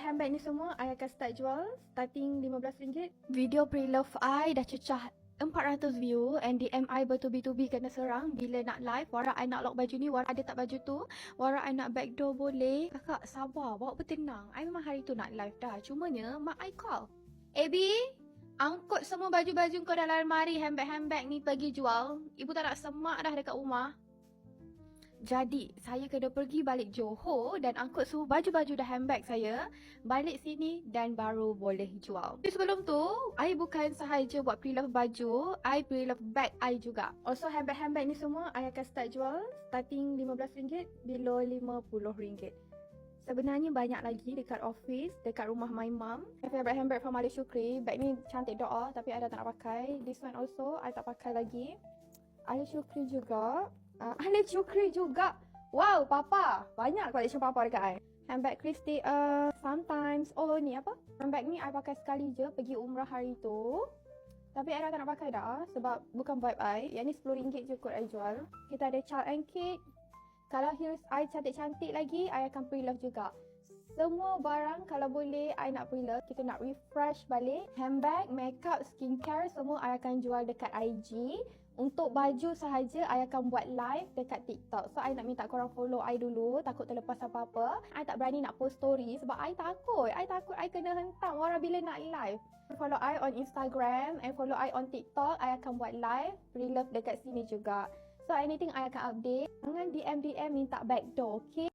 handbag ni semua I akan start jual starting RM15. Video pre-love I dah cecah 400 view and DM I bertubi-tubi kena serang bila nak live. Wara I nak lock baju ni, Wara ada tak baju tu, Wara I nak backdoor boleh. Kakak sabar, bawa bertenang. I memang hari tu nak live dah. Cumanya mak I call, Abby, angkut semua baju-baju kau dalam almari, handbag-handbag ni pergi jual. Ibu tak nak semak dah dekat rumah. Jadi, saya kena pergi balik Johor dan angkut semua baju-baju dan handbag saya balik sini dan baru boleh jual. Tapi sebelum tu, I bukan sahaja buat pre-love baju, I pre-love bag I juga. Also, handbag-handbag ni semua I akan start jual starting RM15, below RM50. Sebenarnya banyak lagi dekat office, dekat rumah my mum. My favorite handbag from Ali Shukri. Bag ni cantik doa tapi I dah tak nak pakai. This one also I tak pakai lagi. Ali Shukri juga. Ali Shukri juga. Wow, Papa. Banyak collection Papa dekat I. Handbag Christy, sometimes. Oh, ni apa? Handbag ni I pakai sekali je pergi umrah hari tu. Tapi I dah tak nak pakai dah sebab bukan vibe I. Yang ni RM10 je kot I jual. Kita ada Child and Kid. Kalau heels I cantik-cantik lagi, I akan pre-love juga. Semua barang kalau boleh I nak pre-love. Kita nak refresh balik. Handbag, makeup, skincare semua I akan jual dekat IG. Untuk baju sahaja, I akan buat live dekat TikTok. So, I nak minta korang follow I dulu. Takut terlepas apa-apa. I tak berani nak post story sebab I takut. I takut I kena hentam orang bila nak live. Follow I on Instagram and follow I on TikTok. I akan buat live, pre-love dekat sini juga. So, anything I akan update. Jangan DM minta backdoor, okay?